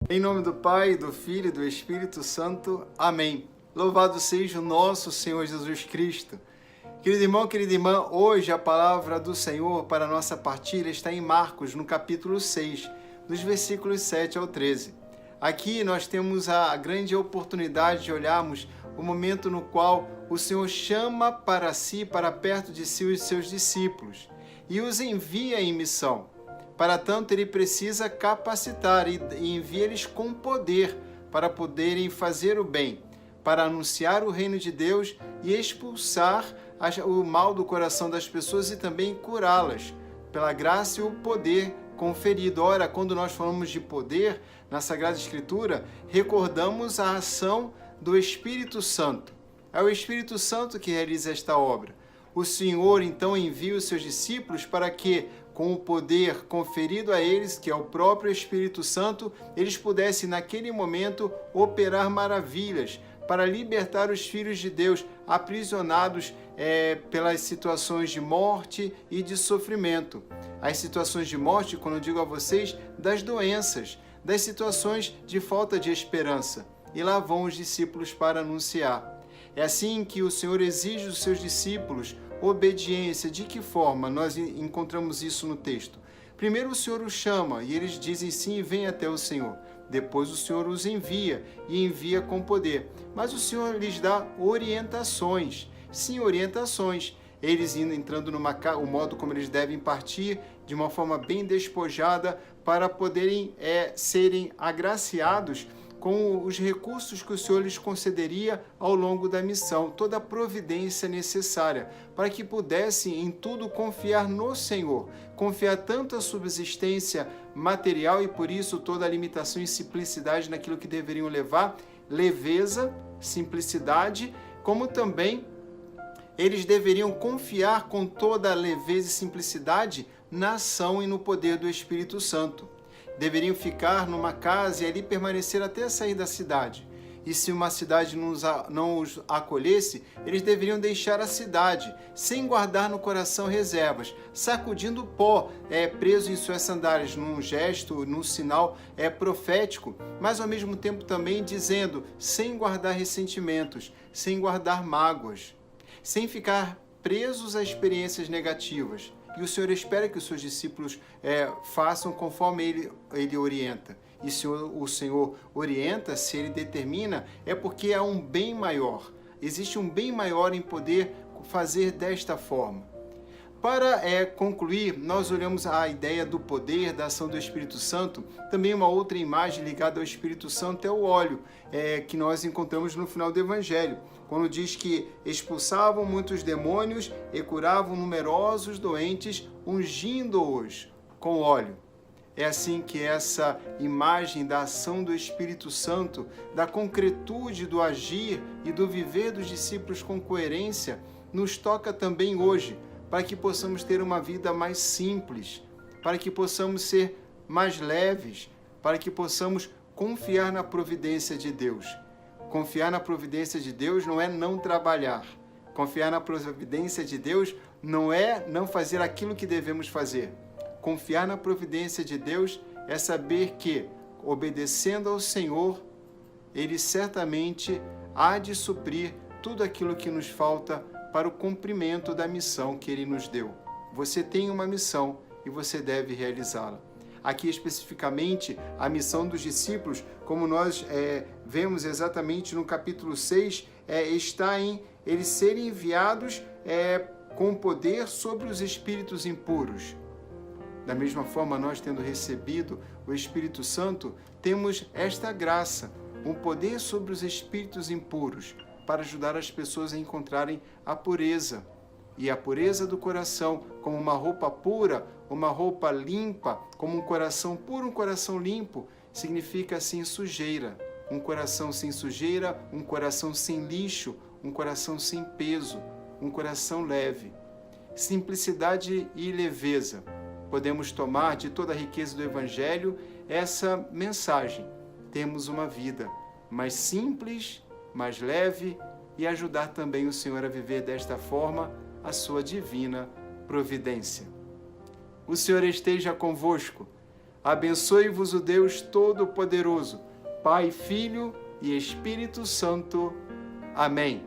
Em nome do Pai, do Filho e do Espírito Santo. Amém. Louvado seja o nosso Senhor Jesus Cristo. Querido irmão, querida irmã, hoje a palavra do Senhor para a nossa partilha está em Marcos, no capítulo 6, dos versículos 7 ao 13. Aqui nós temos a grande oportunidade de olharmos o momento no qual o Senhor chama para si, para perto de si, os seus discípulos e os envia em missão. Para tanto, ele precisa capacitar e envia eles com poder para poderem fazer o bem, para anunciar o reino de Deus e expulsar o mal do coração das pessoas e também curá-las, pela graça e o poder conferido. Ora, quando nós falamos de poder, na Sagrada Escritura, recordamos a ação do Espírito Santo. É o Espírito Santo que realiza esta obra. O Senhor, então, envia os seus discípulos para que, com o poder conferido a eles, que é o próprio Espírito Santo, eles pudessem, naquele momento, operar maravilhas para libertar os filhos de Deus aprisionados pelas situações de morte e de sofrimento. As situações de morte, quando eu digo a vocês, das doenças, das situações de falta de esperança. E lá vão os discípulos para anunciar. É assim que o Senhor exige dos seus discípulos obediência. De que forma? Nós encontramos isso no texto. Primeiro o Senhor os chama e eles dizem sim e vêm até o Senhor. Depois o Senhor os envia e envia com poder. Mas o Senhor lhes dá orientações. Sim, orientações. Eles entrando o modo como eles devem partir de uma forma bem despojada para poderem serem agraciados com os recursos que o Senhor lhes concederia ao longo da missão, toda a providência necessária, para que pudessem em tudo confiar no Senhor, confiar tanto a subsistência material e por isso toda a limitação e simplicidade naquilo que deveriam levar, leveza, simplicidade, como também eles deveriam confiar com toda a leveza e simplicidade na ação e no poder do Espírito Santo. Deveriam ficar numa casa e ali permanecer até sair da cidade. E se uma cidade não os acolhesse, eles deveriam deixar a cidade, sem guardar no coração reservas, sacudindo o pó, preso em suas sandálias, num gesto, num sinal profético, mas ao mesmo tempo também dizendo, sem guardar ressentimentos, sem guardar mágoas, sem ficar presos a experiências negativas. E o Senhor espera que os seus discípulos façam conforme Ele orienta. E se o Senhor orienta, se Ele determina, é porque há um bem maior. Existe um bem maior em poder fazer desta forma. Para concluir, nós olhamos a ideia do poder, da ação do Espírito Santo. Também uma outra imagem ligada ao Espírito Santo é o óleo, que nós encontramos no final do Evangelho, quando diz que expulsavam muitos demônios e curavam numerosos doentes, ungindo-os com óleo. É assim que essa imagem da ação do Espírito Santo, da concretude do agir e do viver dos discípulos com coerência, nos toca também hoje, para que possamos ter uma vida mais simples, para que possamos ser mais leves, para que possamos confiar na providência de Deus. Confiar na providência de Deus não é não trabalhar. Confiar na providência de Deus não é não fazer aquilo que devemos fazer. Confiar na providência de Deus é saber que, obedecendo ao Senhor, Ele certamente há de suprir tudo aquilo que nos falta para o cumprimento da missão que Ele nos deu. Você tem uma missão e você deve realizá-la. Aqui especificamente a missão dos discípulos, como nós vemos exatamente no capítulo 6, está em eles serem enviados com poder sobre os espíritos impuros. Da mesma forma, nós tendo recebido o Espírito Santo, temos esta graça, um poder sobre os espíritos impuros, para ajudar as pessoas a encontrarem a pureza. E a pureza do coração, como uma roupa pura, uma roupa limpa, como um coração puro, um coração limpo, significa sem sujeira. Um coração sem sujeira, um coração sem lixo, um coração sem peso, um coração leve. Simplicidade e leveza. Podemos tomar de toda a riqueza do Evangelho essa mensagem. Temos uma vida mais simples, mais leve e ajudar também o Senhor a viver desta forma a sua divina providência. O Senhor esteja convosco. Abençoe-vos o Deus Todo-Poderoso, Pai, Filho e Espírito Santo. Amém.